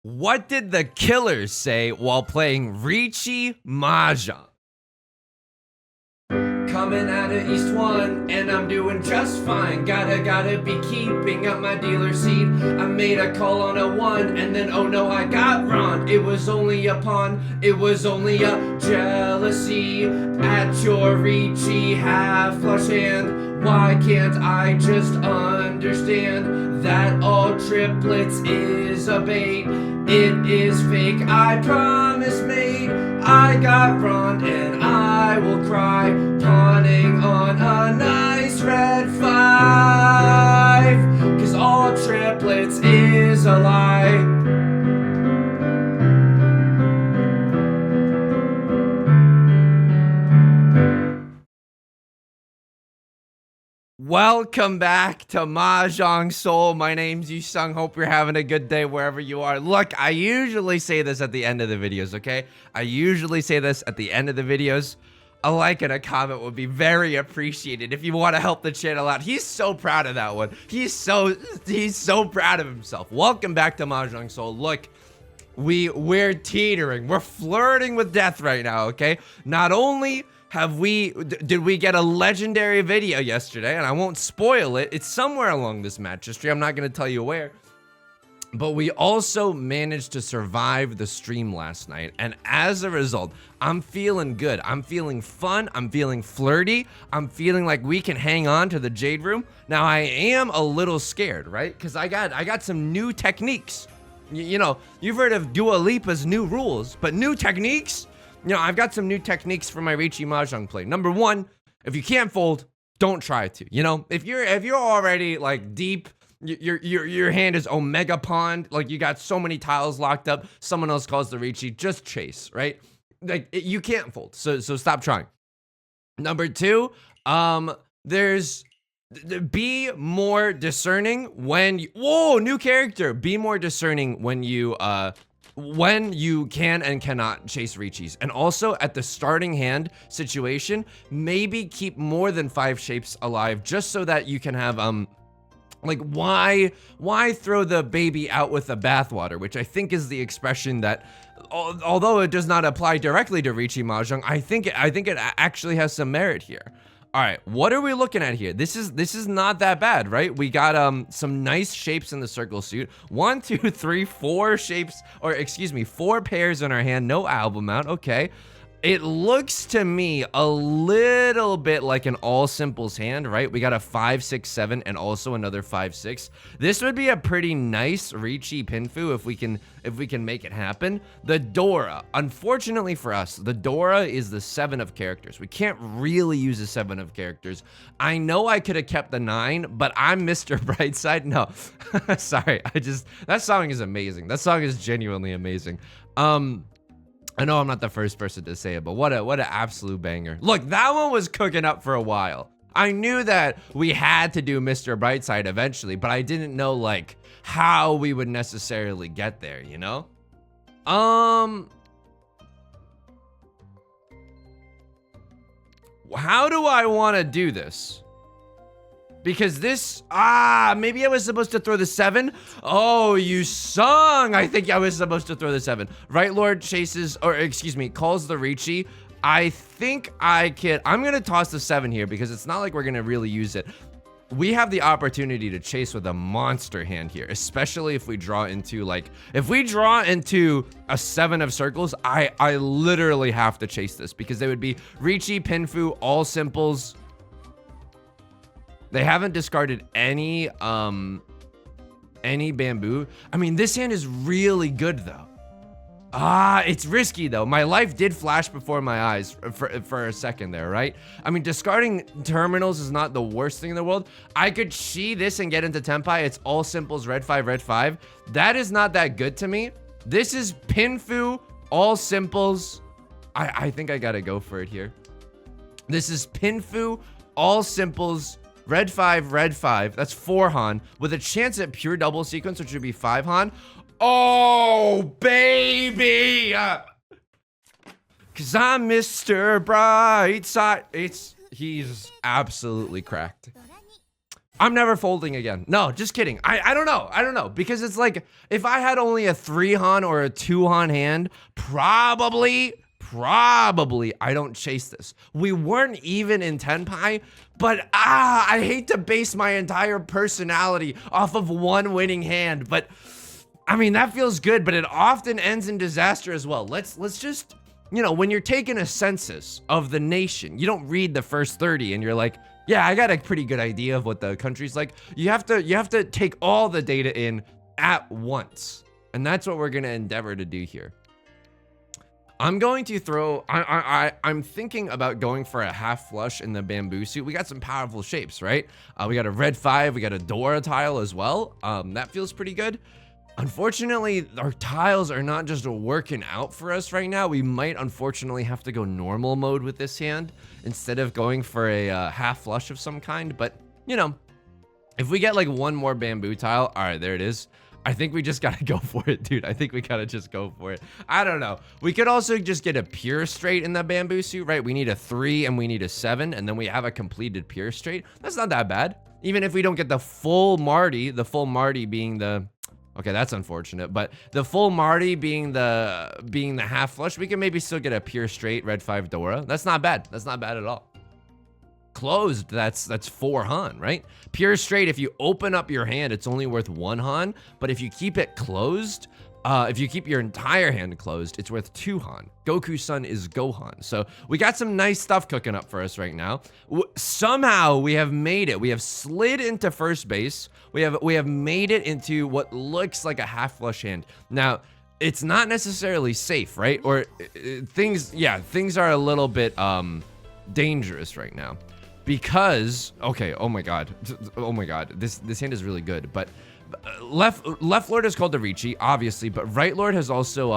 What did the killers say while playing Riichi Mahjong? Coming out of East 1, and I'm doing just fine. Gotta be keeping up my dealer seat. I made a call on a 1, and then oh no, I got wrong. It was only a pawn, it was only a jealousy. At your Riichi half flush hand, why can't I just understand that all triplets is a bait? It is fake, I promise, mate. I got wrong and I will cry, pawning on a nice red 5, 'cause all triplets is a lie. Welcome back to Mahjong Soul. My name's Yusong. Hope you're having a good day wherever you are. Look, I usually say this at the end of the videos, okay? I usually say this at the end of the videos. A like and a comment would be very appreciated if you want to help the channel out. He's so proud of that one. He's so proud of himself. Welcome back to Mahjong Soul. Look, we're teetering. We're flirting with death right now, okay? Not only did we get a legendary video yesterday, and I won't spoil it. It's somewhere along this match history. I'm not going to tell you where. But we also managed to survive the stream last night. And as a result, I'm feeling good. I'm feeling fun. I'm feeling flirty. I'm feeling like we can hang on to the Jade Room. Now, I am a little scared, right? Because I got some new techniques. You know, you've heard of Dua Lipa's new rules, but new techniques? You know, I've got some new techniques for my Riichi Mahjong play. Number one, if you can't fold, don't try to. You know, if you're already like deep, your hand is Omega Pond, like you got so many tiles locked up, someone else calls the Riichi, just chase, right? Like you can't fold, so stop trying. Number two, be more discerning when you, whoa, new character. Be more discerning when you can and cannot chase Riichis. And also at the starting hand situation, maybe keep more than 5 shapes alive just so that you can have like why throw the baby out with the bathwater, which I think is the expression that, although it does not apply directly to Riichi Mahjong, I think it actually has some merit here. All right, what are we looking at here? This is not that bad, right? We got some nice shapes in the circle suit. 1, 2, 3, 4 shapes, or excuse me, 4 pairs in our hand. No album out. Okay. It looks to me a little bit like an all simples hand, right? We got a 5, 6, 7, and also another 5, 6. This would be a pretty nice Riichi Pinfu if we can make it happen. The Dora, unfortunately for us, the Dora is the 7 of characters. We can't really use a 7 of characters. I know I could have kept the 9, but I'm Mr. Brightside. No, sorry. That song is amazing. That song is genuinely amazing. I know I'm not the first person to say it, but what an absolute banger. Look, that one was cooking up for a while. I knew that we had to do Mr. Brightside eventually, but I didn't know like how we would necessarily get there, you know? How do I want to do this? Because this, maybe I was supposed to throw the 7. Oh, Yusong. I think I was supposed to throw the 7. Right Lord chases, or excuse me, calls the Riichi. I think I'm going to toss the 7 here because it's not like we're going to really use it. We have the opportunity to chase with a monster hand here, especially if we draw into a 7 of circles. I literally have to chase this because they would be Riichi, Pinfu, all simples. They haven't discarded any bamboo. I mean, this hand is really good though. It's risky though. My life did flash before my eyes for a second there, right? I mean, discarding terminals is not the worst thing in the world. I could Shi this and get into Tenpai. It's all simples, red 5, red 5. That is not that good to me. This is Pinfu, all simples. I think I gotta go for it here. This is Pinfu, all simples, red 5, red 5. That's 4 Han with a chance at pure double sequence, which would be 5 Han. Oh, baby! Cause I'm Mr. Brightside. He's absolutely cracked. I'm never folding again. No, just kidding. I don't know. I don't know. Because it's like, if I had only a 3-han or a 2-han hand, probably I don't chase this. We weren't even in Tenpai, but I hate to base my entire personality off of one winning hand. But I mean, that feels good, but it often ends in disaster as well. Let's just, you know, when you're taking a census of the nation, you don't read the first 30 and you're like, yeah, I got a pretty good idea of what the country's like. You have to take all the data in at once. And that's what we're going to endeavor to do here. I'm going to throw, I'm thinking about going for a half flush in the bamboo suit. We got some powerful shapes, right? We got a red 5, we got a Dora tile as well. That feels pretty good. Unfortunately, our tiles are not just working out for us right now. We might unfortunately have to go normal mode with this hand instead of going for a half flush of some kind. But, you know, if we get like one more bamboo tile, all right, there it is. I think we just gotta go for it, dude. I think we gotta just go for it. I don't know. We could also just get a pure straight in the bamboo suit, right? We need a 3 and we need a 7, and then we have a completed pure straight. That's not that bad. Even if we don't get the full Marty being the... Okay, that's unfortunate, but the full Marty being the half flush, we can maybe still get a pure straight red 5 Dora. That's not bad. That's not bad at all. Closed, that's 4 Han, right? Pure straight, if you open up your hand, it's only worth 1 Han, but if you keep it closed, if you keep your entire hand closed, it's worth 2 Han. Goku-san is Gohan. So we got some nice stuff cooking up for us right now. Somehow we have made it. We have slid into first base. We have made it into what looks like a half flush hand. Now, it's not necessarily safe, right? Or things are a little bit dangerous right now. Because, okay, oh my god, this hand is really good, but left Lord is called the Riichi, obviously, but right Lord has also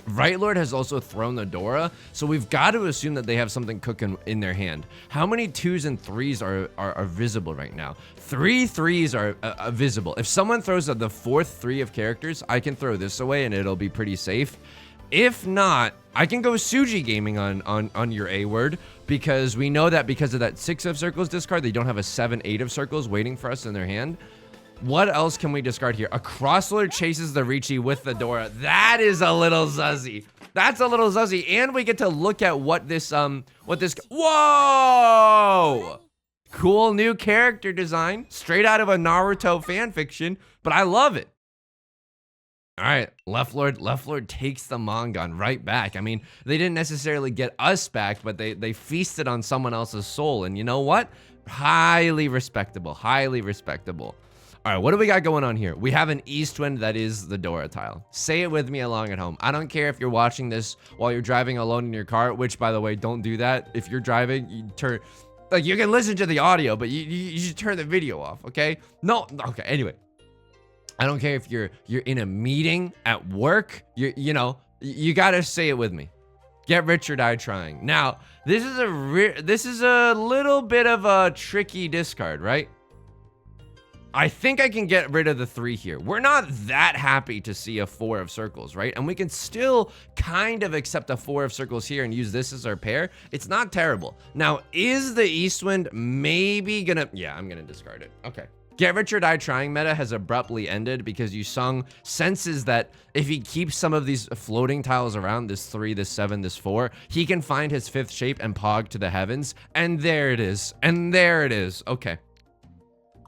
thrown the Dora, so we've got to assume that they have something cooking in their hand. How many 2s and 3s are visible right now? 3 3s are visible. If someone throws the 4th 3 of characters, I can throw this away and it'll be pretty safe. If not, I can go Suji gaming on your A word, because we know that because of that 6 of circles discard, they don't have a 7 8 of circles waiting for us in their hand. What else can we discard here? A crosslord chases the Riichi with the Dora. That is a little zuzzy. That's a little zuzzy. And we get to look at what this, whoa! Cool new character design, straight out of a Naruto fan fiction, but I love it. All right, Left Lord takes the Mangan right back. I mean, they didn't necessarily get us back, but they feasted on someone else's soul. And you know what? Highly respectable, highly respectable. All right, what do we got going on here? We have an east wind that is the Dora tile. Say it with me along at home. I don't care if you're watching this while you're driving alone in your car, which, by the way, don't do that. If you're driving, you turn... Like, you can listen to the audio, but you should turn the video off, okay? No, okay, anyway. I don't care if you're in a meeting at work. You know, you gotta say it with me. Get rich or die trying. Now, this is a little bit of a tricky discard, right? I think I can get rid of the 3 here. We're not that happy to see a 4 of circles, right? And we can still kind of accept a 4 of circles here and use this as our pair. It's not terrible. Now, is the Eastwind maybe gonna... Yeah, I'm gonna discard it. Okay. Get rich or die trying meta has abruptly ended because Yusong senses that if he keeps some of these floating tiles around, this 3, this 7, this 4, he can find his 5th shape and pog to the heavens. And there it is. And there it is. Okay.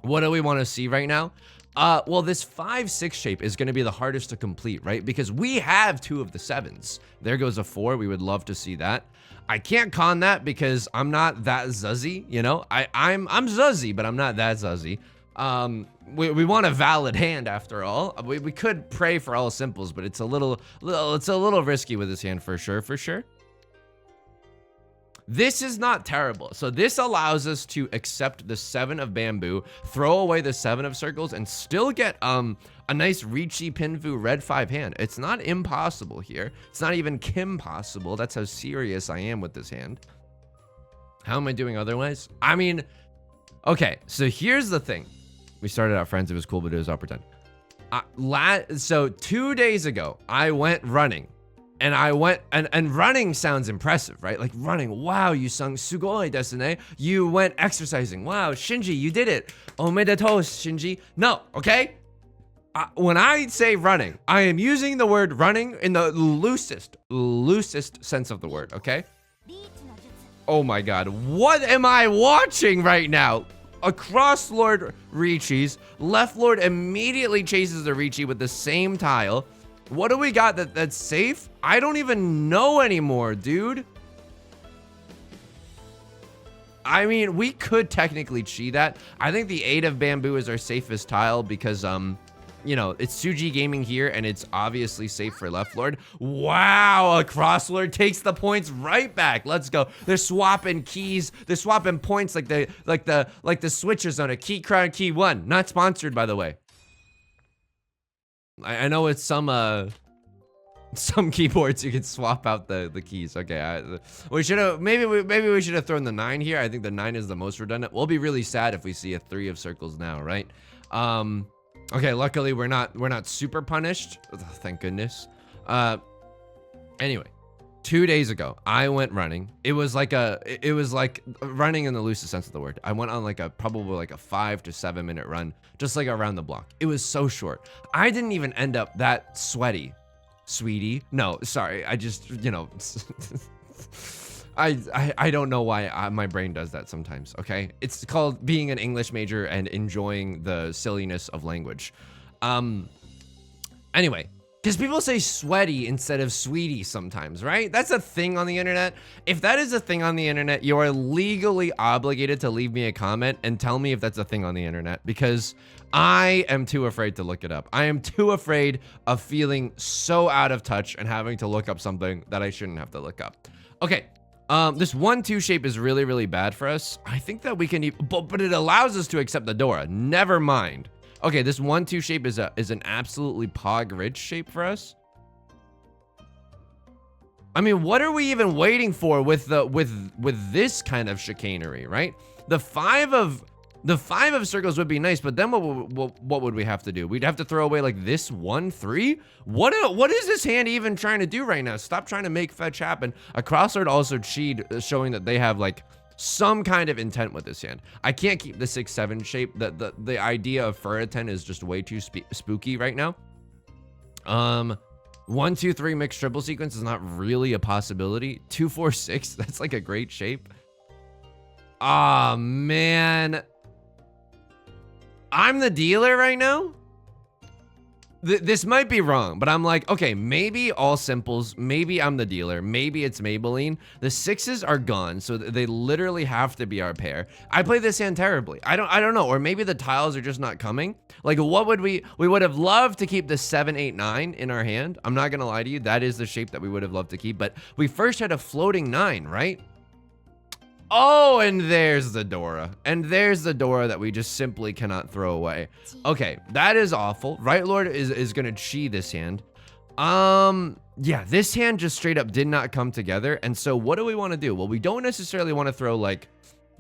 What do we want to see right now? Well, this 5-6 shape is going to be the hardest to complete, right? Because we have 2 of the 7s. There goes a 4. We would love to see that. I can't con that because I'm not that zuzzy, you know? I'm zuzzy, but I'm not that zuzzy. We want a valid hand after all. We could pray for all simples, but it's a little risky with this hand for sure. This is not terrible. So this allows us to accept the 7 of bamboo, throw away the 7 of circles, and still get a nice Riichi Pinfu red 5 hand. It's not impossible here. It's not even Kim possible. That's how serious I am with this hand. How am I doing otherwise? I mean, okay, so here's the thing. We started out friends. It was cool, but it was all pretend. So 2 days ago, I went running And I went, and running sounds impressive, right? Like running, wow, you sung sugoi desu ne. You went exercising, wow, Shinji, you did it. Omedetou, Shinji. No, okay? When I say running, I am using the word running in the loosest sense of the word, okay? Oh my god, what am I watching right now? Across Lord Riichi's, left Lord immediately chases the Riichi with the same tile. What do we got that's safe? I don't even know anymore, dude. I mean, we could technically cheat that. I think the 8 of bamboo is our safest tile because, you know, it's Tsuji Gaming here and it's obviously safe for left lord. Wow, a cross lord takes the points right back. Let's go. They're swapping keys. They're swapping points like the switches on a key crown key 1. Not sponsored, by the way. I know it's some keyboards you can swap out the keys. Okay, we should have maybe we should have thrown the 9 here. I think the 9 is the most redundant. We'll be really sad if we see a 3 of circles now, right? Okay, luckily we're not super punished. Ugh, thank goodness. Anyway, 2 days ago I went running. It was like running in the loosest sense of the word. I went on probably like a 5 to 7 minute run, just like around the block. It was so short. I didn't even end up that sweaty, sweetie. No, sorry. I just, you know, I don't know why my brain does that sometimes, okay? It's called being an English major and enjoying the silliness of language. Anyway, because people say sweaty instead of sweetie sometimes, right? That's a thing on the internet. If that is a thing on the internet, you are legally obligated to leave me a comment and tell me if that's a thing on the internet, because I am too afraid to look it up. I am too afraid of feeling so out of touch and having to look up something that I shouldn't have to look up. Okay. This 1-2 shape is really, really bad for us. I think that we can, but it allows us to accept the Dora. Never mind. Okay, this 1-2 shape is an absolutely pog-rich shape for us. I mean, what are we even waiting for with this kind of chicanery, right? The 5 of circles would be nice, but then what would we have to do? We'd have to throw away like this 1-3. What is this hand even trying to do right now? Stop trying to make fetch happen. A crossword also cheat, showing that they have like some kind of intent with this hand. I can't keep the 6-7 shape. The idea of Furaten is just way too spooky right now. 1-2-3 mixed triple sequence is not really a possibility. 2-4-6, that's like a great shape. Ah, man. I'm the dealer right now. This might be wrong, but I'm like, okay, maybe all simples, maybe I'm the dealer, maybe it's Maybelline. The 6s are gone, so they literally have to be our pair. I play this hand terribly. I don't know, or maybe the tiles are just not coming. Like, what would we would have loved to keep the 7, 8, 9 in our hand. I'm not gonna lie to you, that is the shape that we would have loved to keep, but we first had a floating 9, right? Oh, and there's the Dora. And there's the Dora that we just simply cannot throw away. Okay, that is awful. Right Lord is gonna chi this hand. Yeah, this hand just straight up did not come together. And so what do we want to do? Well, we don't necessarily want to throw like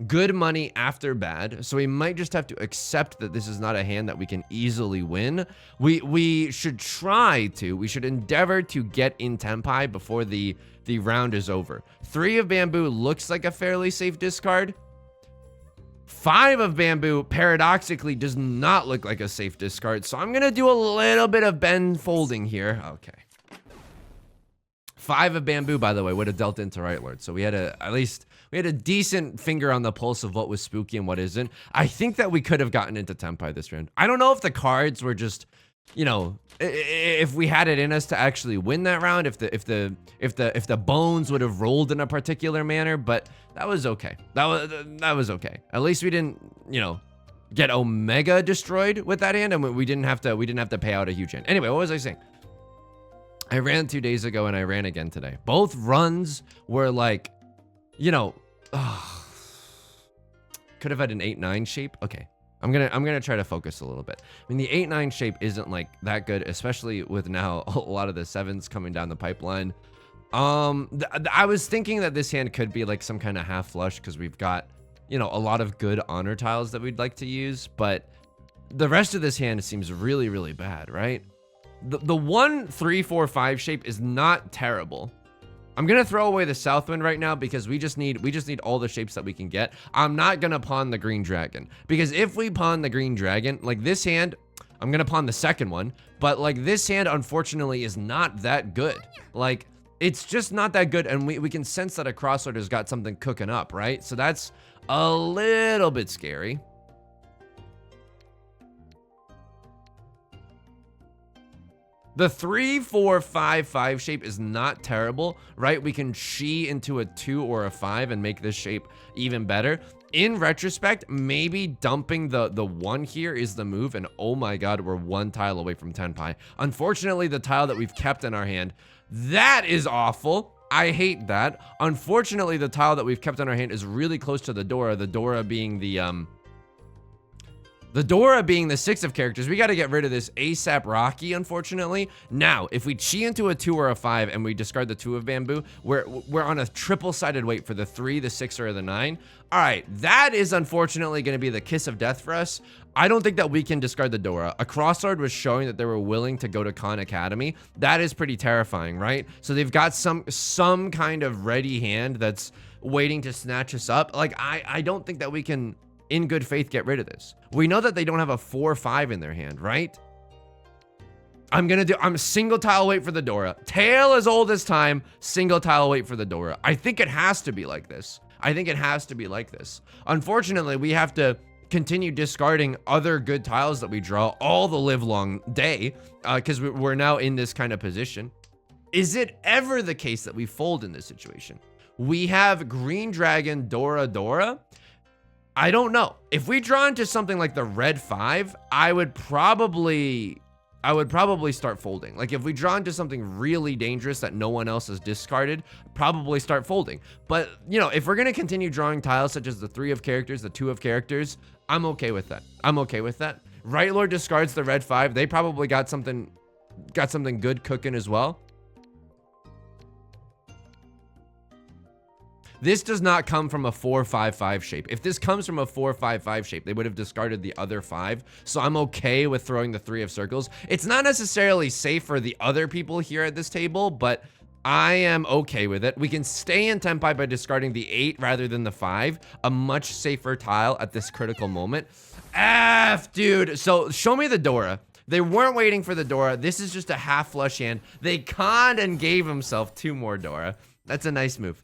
good money after bad. So we might just have to accept that this is not a hand that we can easily win. We should we should endeavor to get in Tenpai before the round is over. 3 of bamboo looks like a fairly safe discard. 5 of bamboo paradoxically does not look like a safe discard. So I'm gonna do a little bit of bend folding here. Okay. 5 of bamboo, by the way, would have dealt into right lord. So we had at least a decent finger on the pulse of what was spooky and what isn't. I think that we could have gotten into Tenpai this round. I don't know if the cards were just, you know, if we had it in us to actually win that round, if the bones would have rolled in a particular manner, but that was okay. That was okay. At least we didn't, you know, get Omega destroyed with that hand, and we didn't have to pay out a huge hand. Anyway, what was I saying? I ran 2 days ago and I ran again today. Both runs were like, you know, could have had an 8-9 shape. Okay. I'm gonna try to focus a little bit. I mean, the 8-9 shape isn't like that good, especially with now a lot of the 7s coming down the pipeline. I was thinking that this hand could be like some kind of half flush because we've got, you know, a lot of good honor tiles that we'd like to use, but the rest of this hand seems really, really bad, right? The 1, 3, 4, 5 shape is not terrible. I'm gonna throw away the south wind right now because we just need all the shapes that we can get. I'm not gonna pawn the green dragon because if we pawn the green dragon, like this hand, I'm gonna pawn the second one, but like this hand unfortunately is not that good. Like it's just not that good, and we can sense that a crossword has got something cooking up, right? So that's a little bit scary. The 3, 4, 5, 5 shape is not terrible, right? We can chi into a 2 or a 5 and make this shape even better. In retrospect, maybe dumping the 1 here is the move, and oh my god, we're 1 tile away from Tenpai. Unfortunately, the tile that we've kept in our hand, that is awful. I hate that. Unfortunately, the tile that we've kept in our hand is really close to the Dora being the Dora being the 6 of characters. We got to get rid of this ASAP Rocky, unfortunately. Now, if we chi into a 2 or a 5 and we discard the 2 of bamboo, we're on a triple-sided weight for the 3, the 6, or the 9. All right, that is unfortunately going to be the kiss of death for us. I don't think that we can discard the Dora. A crossword was showing that they were willing to go to Khan Academy. That is pretty terrifying, right? So they've got some kind of ready hand that's waiting to snatch us up. Like, I don't think that we can, in good faith, get rid of this. We know that they don't have a 4 or 5 in their hand, right? I'm single tile wait for the Dora. Tail as old as time, single tile wait for the Dora. I think it has to be like this. Unfortunately, we have to continue discarding other good tiles that we draw all the live long day because we're now in this kind of position. Is it ever the case that we fold in this situation? We have green dragon, Dora. I don't know. If we draw into something like the red 5, I would probably start folding. Like if we draw into something really dangerous that no one else has discarded, probably start folding. But you know, if we're gonna continue drawing tiles such as the 3 of characters, the 2 of characters, I'm okay with that. Right Lord discards the red 5. They probably got something good cooking as well. This does not come from a 4-5-5 shape. If this comes from a 4-5-5 shape, they would have discarded the other 5. So I'm okay with throwing the 3 of circles. It's not necessarily safe for the other people here at this table, but I am okay with it. We can stay in Tenpai by discarding the 8 rather than the 5. A much safer tile at this critical moment. Dude. So show me the Dora. They weren't waiting for the Dora. This is just a half flush hand. They conned and gave himself 2 more Dora. That's a nice move.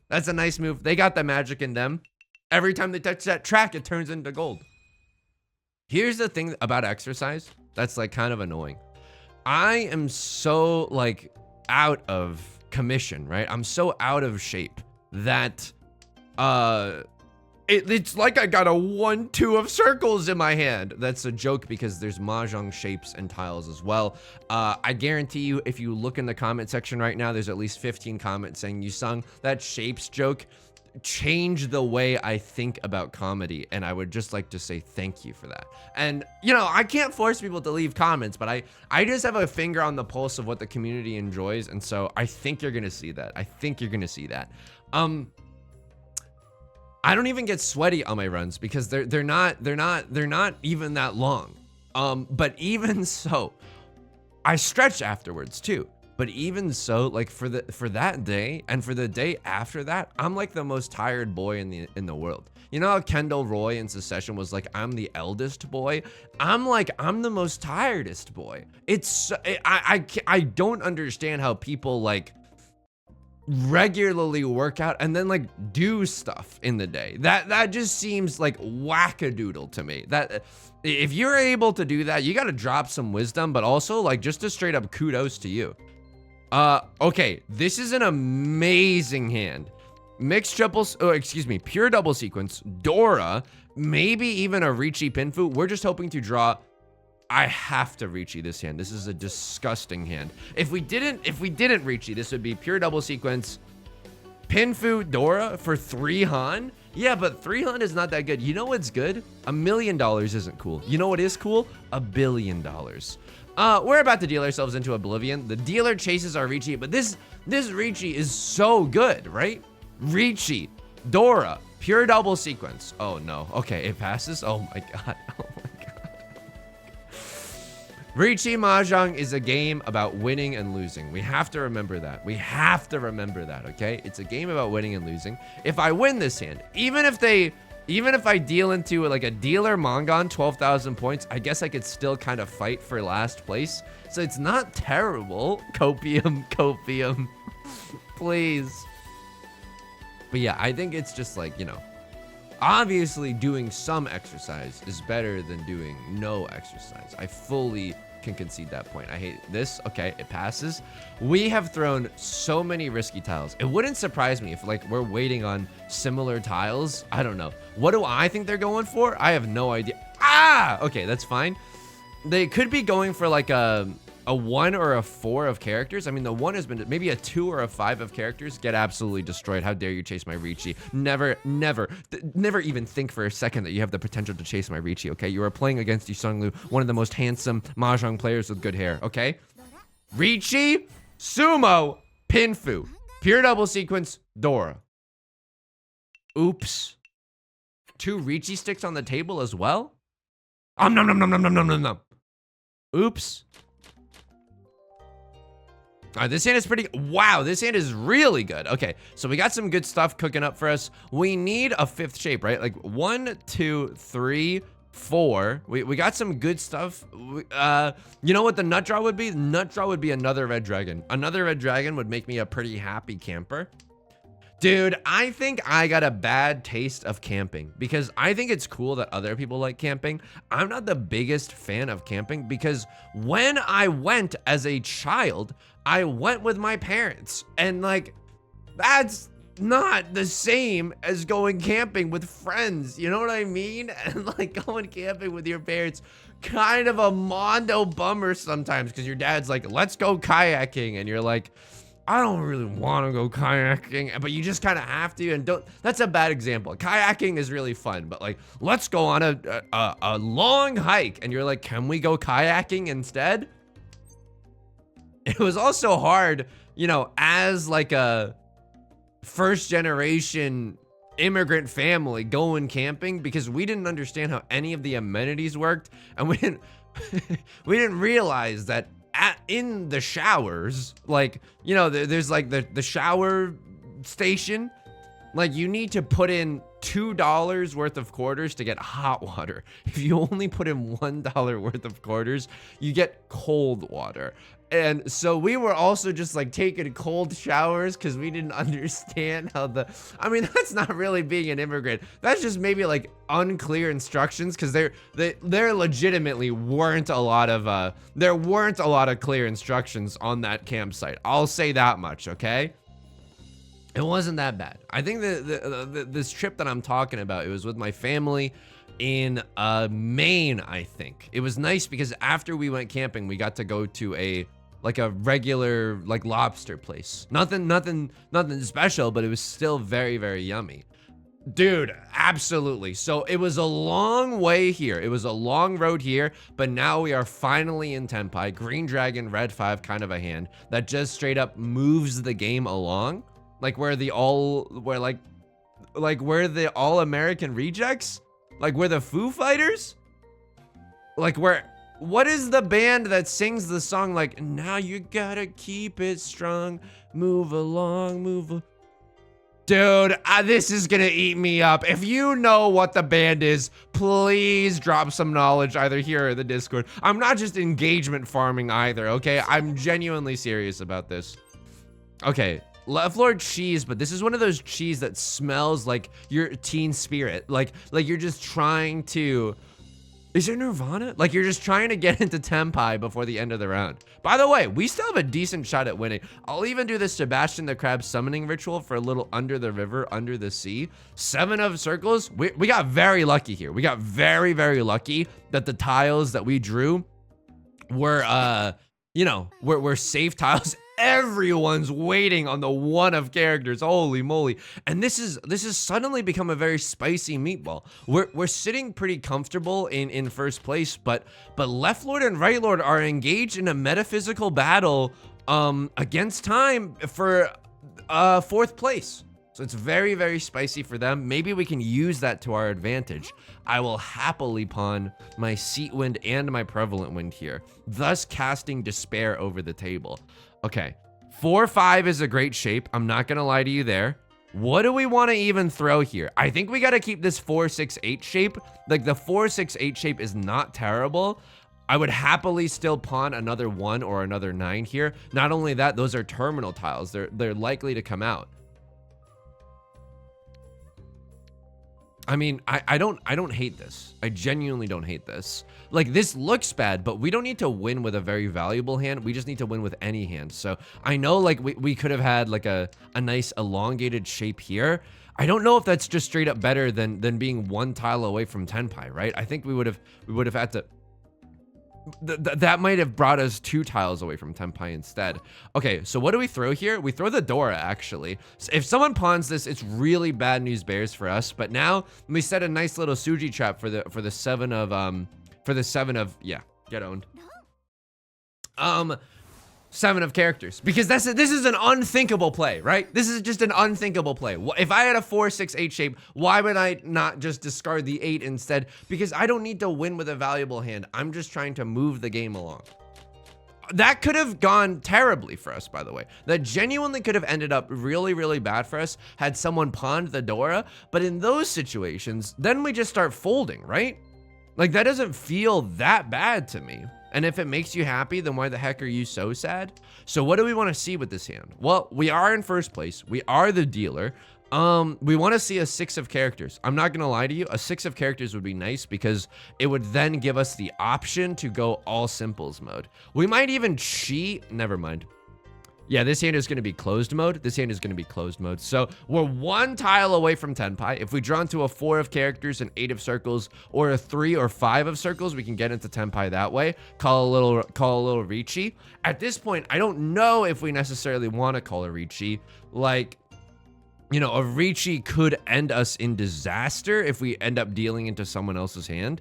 They got the magic in them. Every time they touch that track, it turns into gold. Here's the thing about exercise that's like kind of annoying. I am so like out of commission, right? I'm so out of shape that it's like I got a 1-2 of circles in my hand. That's a joke because there's Mahjong shapes and tiles as well. I guarantee you, if you look in the comment section right now, there's at least 15 comments saying Yusong, that shapes joke changed the way I think about comedy, and I would just like to say thank you for that. And you know, I can't force people to leave comments, but I just have a finger on the pulse of what the community enjoys, and so I think you're gonna see that. I don't even get sweaty on my runs because they're not even that long. But even so, I stretch afterwards too. But even so, like for that day and for the day after that, I'm like the most tired boy in the world. You know how Kendall Roy in Secession was like, I'm the eldest boy? I'm the most tiredest boy. I don't understand how people like regularly work out and then like do stuff in the day. That just seems like wackadoodle to me. That if you're able to do that, you got to drop some wisdom, but also like just a straight up kudos to you. Okay, this is an amazing hand. Mixed triples, pure double sequence, Dora, maybe even a Riichi Pinfu. We're just hoping to draw. I have to Riichi this hand. This is a disgusting hand. If we didn't Riichi, this would be pure double sequence, Pinfu, Dora for 3 Han. Yeah, but 3 Han is not that good. You know what's good? $1 million isn't cool. You know what is cool? $1 billion. We're about to deal ourselves into oblivion. The dealer chases our Riichi, but this Riichi is so good, right? Riichi, Dora, pure double sequence. Oh no. Okay, it passes. Oh my god. Oh my god. Riichi Mahjong is a game about winning and losing. We have to remember that. We have to remember that, okay? It's a game about winning and losing. If I win this hand, even if I deal into like a dealer Mangan 12,000 points, I guess I could still kind of fight for last place. So it's not terrible. Copium, copium, please. But yeah, I think it's just like, you know, obviously doing some exercise is better than doing no exercise. I fully can concede that point. I hate this. Okay, it passes. We have thrown so many risky tiles. It wouldn't surprise me if like we're waiting on similar tiles. I don't know. What do I think they're going for? I have no idea. Ah, okay, that's fine. They could be going for like a 1 or a 4 of characters. I mean, the 1 has been maybe a 2 or a 5 of characters. Get absolutely destroyed. How dare you chase my Riichi? Never, never, never even think for a second that you have the potential to chase my Riichi, okay? You are playing against Yusong Liu, one of the most handsome Mahjong players with good hair, okay? Riichi, Sumo, Pinfu. Pure double sequence, Dora. Oops. 2 Riichi sticks on the table as well? Nom nom nom nom nom nom nom nom. Oops. This hand is pretty, wow, this hand is really good. Okay, so we got some good stuff cooking up for us. We need a 5th shape, right? Like 1, 2, 3, 4. We got some good stuff. You know what the nut draw would be? The nut draw would be another red dragon. Another red dragon would make me a pretty happy camper. Dude, I think I got a bad taste of camping because I think it's cool that other people like camping. I'm not the biggest fan of camping because when I went as a child, I went with my parents and like, that's not the same as going camping with friends. You know what I mean? And like going camping with your parents, kind of a mondo bummer sometimes because your dad's like, let's go kayaking. And you're like, I don't really want to go kayaking, but you just kind of have to, and don't. That's a bad example. Kayaking is really fun, but like, let's go on a long hike, and you're like, can we go kayaking instead? It was also hard, you know, as like a first generation immigrant family going camping because we didn't understand how any of the amenities worked, and we didn't realize that in the showers, like, you know, there's like the shower station, like you need to put in $2 worth of quarters to get hot water. If you only put in $1 worth of quarters, you get cold water. And so we were also just like taking cold showers because we didn't understand how I mean, that's not really being an immigrant. That's just maybe like unclear instructions because there legitimately weren't a lot of, there weren't a lot of clear instructions on that campsite. I'll say that much, okay? It wasn't that bad. I think this trip that I'm talking about, it was with my family in Maine, I think. It was nice because after we went camping, we got to go to a regular like lobster place. Nothing special, but it was still very, very yummy. Dude, absolutely. So it was a long way here. It was a long road here, but now we are finally in Tenpai. Green Dragon, Red 5 kind of a hand that just straight up moves the game along. Like we're the all-American rejects? Like we're the Foo Fighters? Like what is the band that sings the song like, now you gotta keep it strong, move along, Dude, this is gonna eat me up. If you know what the band is, please drop some knowledge either here or in the Discord. I'm not just engagement farming either, okay? I'm genuinely serious about this. Okay. Left Lord cheese, but this is one of those cheese that smells like your teen spirit. Like you're just trying to, is there Nirvana? Like you're just trying to get into Tenpai before the end of the round. By the way, we still have a decent shot at winning. I'll even do the Sebastian the Crab summoning ritual for a little under the river, under the sea. 7 of circles. We got very lucky here. We got very, very lucky that the tiles that we drew were, you know, were safe tiles. Everyone's waiting on the 1 of characters. Holy moly. And this has suddenly become a very spicy meatball. We're sitting pretty comfortable in first place, but Left Lord and Right Lord are engaged in a metaphysical battle against time for 4th place. So it's very, very spicy for them. Maybe we can use that to our advantage. I will happily pawn my Seat Wind and my Prevalent Wind here, thus casting Despair over the table. Okay, 4-5 is a great shape. I'm not gonna lie to you there. What do we want to even throw here? I think we got to keep this 4-6-8 shape. Like the 4-6-8 shape is not terrible. I would happily still pawn another 1 or another 9 here. Not only that, those are terminal tiles. They're likely to come out. I mean, I don't hate this. I genuinely don't hate this. Like, this looks bad, but we don't need to win with a very valuable hand. We just need to win with any hand. So I know, like, we could have had like a nice elongated shape here. I don't know if that's just straight up better than being 1 tile away from Tenpai, right? I think we would have had to. That might have brought us 2 tiles away from Tenpai instead. Okay, so what do we throw here? We throw the Dora, actually. So if someone pawns this, it's really bad news bears for us. But now we set a nice little Suji trap for the 7 of yeah, get owned. 7 of characters, because this is an unthinkable play, right? This is just an unthinkable play. If I had a 4-6-8 shape, why would I not just discard the 8 instead? Because I don't need to win with a valuable hand. I'm just trying to move the game along. That could have gone terribly for us, by the way. That genuinely could have ended up really, really bad for us had someone pawned the Dora. But in those situations, then we just start folding, right? Like, that doesn't feel that bad to me. And if it makes you happy, then why the heck are you so sad? So what do we want to see with this hand? Well, we are in first place. We are the dealer. We want to see a 6 of characters. I'm not going to lie to you. A 6 of characters would be nice because it would then give us the option to go all simples mode. We might even cheat. Never mind. Yeah, this hand is going to be closed mode. This hand is going to be closed mode. So we're 1 tile away from Tenpai. If we draw into a 4 of characters, an 8 of circles, or a 3 or 5 of circles, we can get into Tenpai that way. Call a little Riichi. At this point, I don't know if we necessarily want to call a Riichi. Like, you know, a Riichi could end us in disaster if we end up dealing into someone else's hand.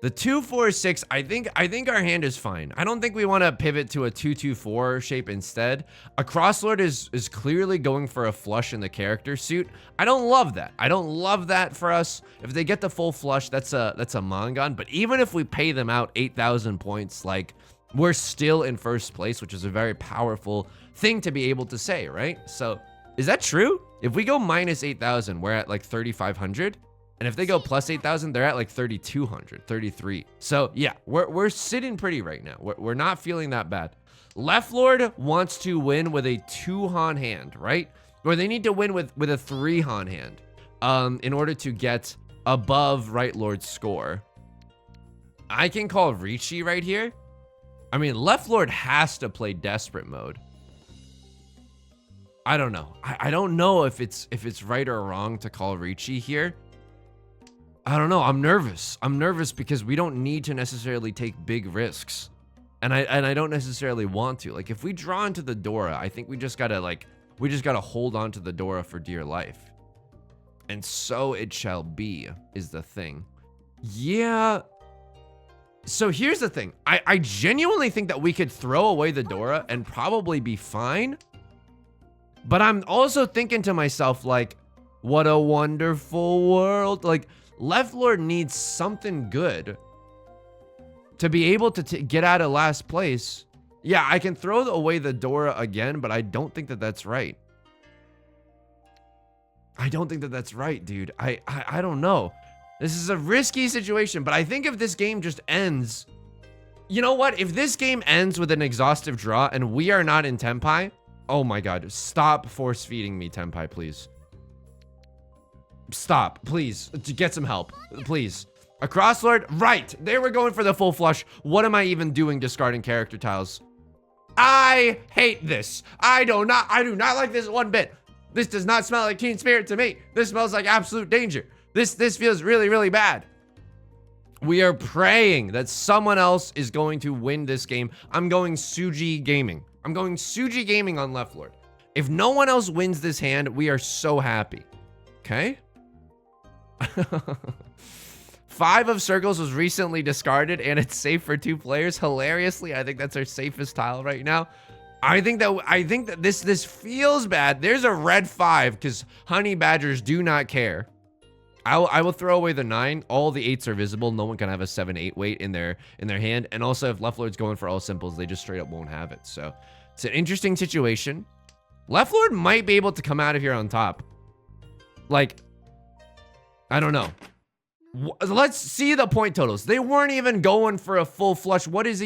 The 2-4-6, I think our hand is fine. I don't think we want to pivot to a 2-2-4 shape instead. A crosslord is clearly going for a flush in the character suit. I don't love that. I don't love that for us. If they get the full flush, that's a Mangan. But even if we pay them out 8,000 points, like, we're still in first place, which is a very powerful thing to be able to say, right? So, is that true? If we go minus 8,000, we're at like 3,500. And if they go plus 8,000, they're at like 3,200, 33. So yeah, we're sitting pretty right now. We're not feeling that bad. Left Lord wants to win with a 2-Han hand, right? Or they need to win with a 3-Han hand in order to get above Right Lord's score. I can call Riichi right here. I mean, Left Lord has to play desperate mode. I don't know. I don't know if it's right or wrong to call Riichi here. I don't know. I'm nervous. I'm nervous because we don't need to necessarily take big risks. And I don't necessarily want to. Like, if we draw into the Dora, I think we just gotta hold on to the Dora for dear life. And so it shall be, is the thing. Yeah. So here's the thing. I genuinely think that we could throw away the Dora and probably be fine. But I'm also thinking to myself, like, what a wonderful world. Like, Left Lord needs something good to be able to get out of last place. Yeah, I can throw away the Dora again, but I don't think that that's right. I don't think that that's right, dude. I don't know. This is a risky situation, but I think if this game just ends... You know what? If this game ends with an exhaustive draw and we are not in Tenpai... Oh my god, stop force feeding me, Tenpai, please. Stop, please. Get some help, please. A crosslord, right. They were going for the full flush. What am I even doing discarding character tiles? I hate this. I do not like this one bit. This does not smell like Teen Spirit to me. This smells like absolute danger. This feels really, really bad. We are praying that someone else is going to win this game. I'm going Suji Gaming. I'm going Suji Gaming on Left Lord. If no one else wins this hand, we are so happy. Okay? 5 of circles was recently discarded and it's safe for 2 players. Hilariously, I think that's our safest tile right now. I think that this feels bad. There's a red 5 because honey badgers do not care. I will throw away the 9. All the 8s are visible. No one can have a 7-8 weight in their hand. And also, if Left Lord's going for all simples, they just straight up won't have it. So it's an interesting situation. Left Lord might be able to come out of here on top. Like, I don't know. Let's see the point totals. They weren't even going for a full flush. What is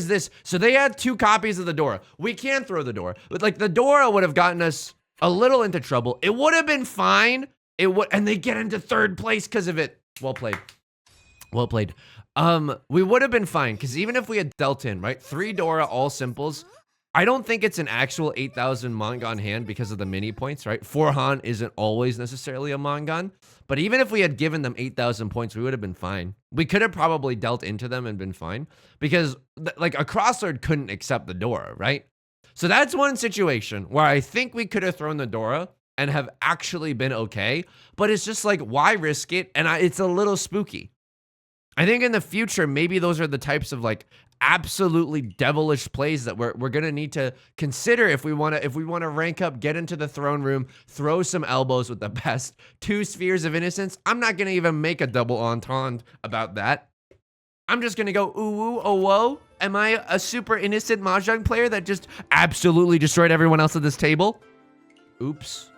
this? So they had 2 copies of the Dora. We can't throw the Dora. But like the Dora would have gotten us a little into trouble. It would have been fine. And they get into 3rd place because of it. Well played. Well played. We would have been fine because even if we had dealt in, right? 3 Dora, all simples. I don't think it's an actual 8,000 Mangan hand because of the mini points, right? 4 Han isn't always necessarily a Mangan. But even if we had given them 8,000 points, we would have been fine. We could have probably dealt into them and been fine because like a crosslord couldn't accept the Dora, right? So that's one situation where I think we could have thrown the Dora and have actually been okay, but it's just like, why risk it? And it's a little spooky. I think in the future, maybe those are the types of like absolutely devilish plays that we're gonna need to consider if we wanna rank up, get into the throne room, throw some elbows with the best 2 spheres of innocence. I'm not gonna even make a double entendre about that. I'm just gonna go ooh woo oh whoa. Am I a super innocent Mahjong player that just absolutely destroyed everyone else at this table? Oops.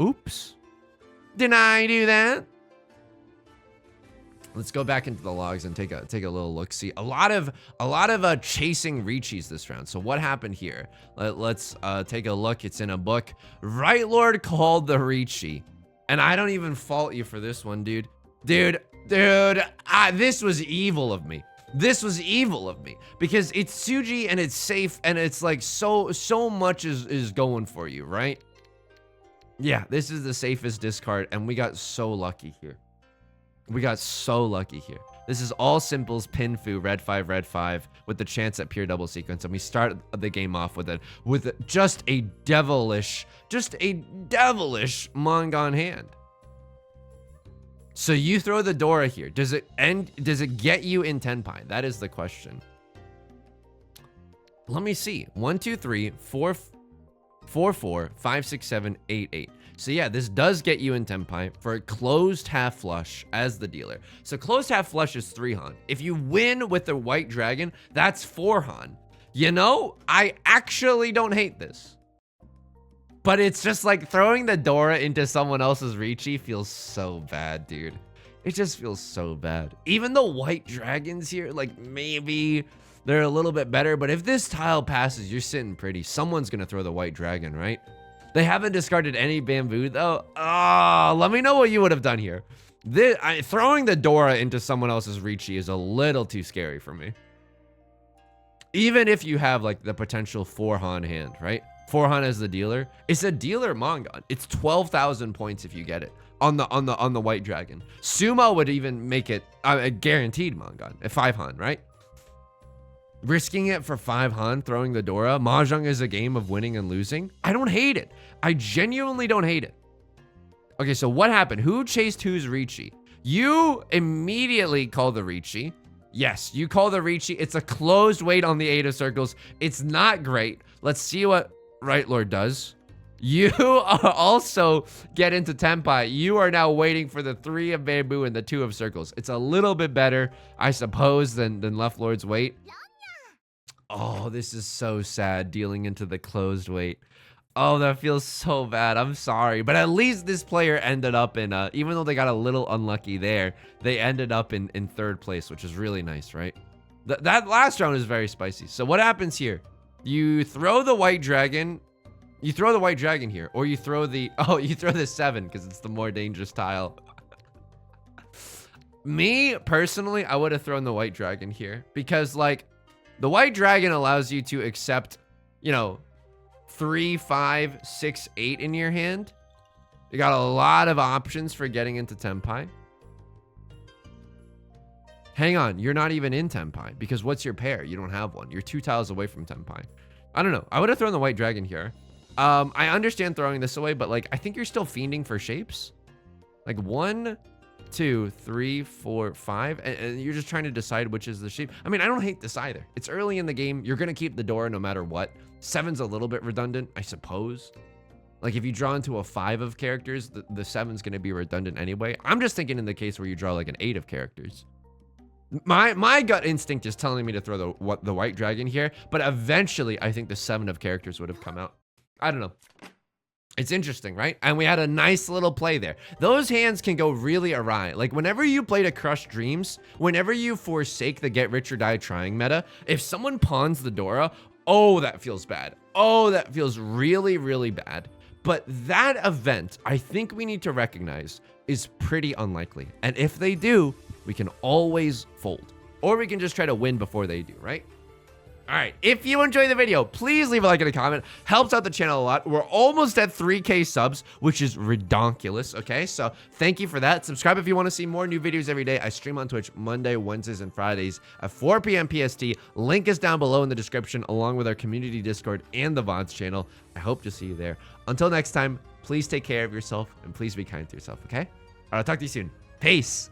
Oops. Didn't I do that? Let's go back into the logs and take a little look. See, a lot of chasing Riichis this round. So what happened here? Let's take a look. It's in a book. Right Lord called the Riichi, and I don't even fault you for this one, dude. Dude, this was evil of me. This was evil of me because it's Tsuji and it's safe and it's like so much is going for you, right? Yeah, this is the safest discard, and we got so lucky here. We got so lucky here. This is all simples, pin fu, red 5, with the chance at pure double sequence, and we start the game off with just a devilish Mangan hand. So you throw the Dora here. Does it get you in Tenpai? That is the question. Let me see. 1, 2, 3, 4, 4, 5, 6, 7, 8, 8. So yeah, this does get you in Tenpai for a closed half flush as the dealer. So closed half flush is 3 Han. If you win with the white dragon, that's 4 Han. You know, I actually don't hate this. But it's just like throwing the Dora into someone else's Riichi feels so bad, dude. It just feels so bad. Even the white dragons here, like maybe they're a little bit better, but if this tile passes, you're sitting pretty. Someone's gonna throw the white dragon, right? They haven't discarded any bamboo though. Oh, let me know what you would have done here. Throwing the Dora into someone else's Riichi is a little too scary for me. Even if you have like the potential 4 Han hand, right? 4 Han as the dealer. It's a dealer Mangan. It's 12,000 points if you get it on the white dragon. Sumo would even make it a guaranteed Mangan at 5 Han, right? Risking it for 5 Han, throwing the Dora. Mahjong is a game of winning and losing. I don't hate it. I genuinely don't hate it. Okay, so what happened? Who chased whose Riichi? You immediately call the Riichi. Yes, you call the Riichi. It's a closed weight on the 8 of circles. It's not great. Let's see what Right Lord does. You also get into Tenpai. You are now waiting for the 3 of bamboo and the 2 of circles. It's a little bit better, I suppose, than Left Lord's weight. Oh, this is so sad, dealing into the closed weight. Oh, that feels so bad. I'm sorry. But at least this player ended up in, even though they got a little unlucky there, they ended up in 3rd place, which is really nice, right? That last round is very spicy. So what happens here? You throw the white dragon. You throw the white dragon here. Or you throw the, you throw the 7 because it's the more dangerous tile. Me, personally, I would have thrown the white dragon here. Because, like, the white dragon allows you to accept, you know, 3, 5, 6, 8 in your hand. You got a lot of options for getting into Tenpai. Hang on, you're not even in Tenpai because what's your pair? You don't have one. You're 2 tiles away from Tenpai. I don't know. I would have thrown the white dragon here. I understand throwing this away, but like I think you're still fiending for shapes. Like 1, 2, 3, 4, 5, and you're just trying to decide which is the sheep. I mean, I don't hate this either. It's early in the game. You're gonna keep the Dora no matter what. 7's a little bit redundant, I suppose. Like if you draw into a 5 of characters, the 7's gonna be redundant anyway. I'm just thinking in the case where you draw like an 8 of characters. My gut instinct is telling me to throw the white dragon here, but eventually I think the 7 of characters would have come out. I don't know. It's interesting, right? And we had a nice little play there. Those hands can go really awry. Like whenever you play to crush dreams, whenever you forsake the get rich or die trying meta, if someone pawns the Dora, oh, that feels bad. Oh, that feels really, really bad. But that event, I think we need to recognize, is pretty unlikely. And if they do, we can always fold. Or we can just try to win before they do, right? All right, if you enjoyed the video, please leave a like and a comment. Helps out the channel a lot. We're almost at 3K subs, which is redonkulous, okay? So thank you for that. Subscribe if you want to see more new videos every day. I stream on Twitch Monday, Wednesdays, and Fridays at 4 p.m. PST. Link is down below in the description, along with our community Discord and the VODs channel. I hope to see you there. Until next time, please take care of yourself, and please be kind to yourself, okay? All right, I'll talk to you soon. Peace.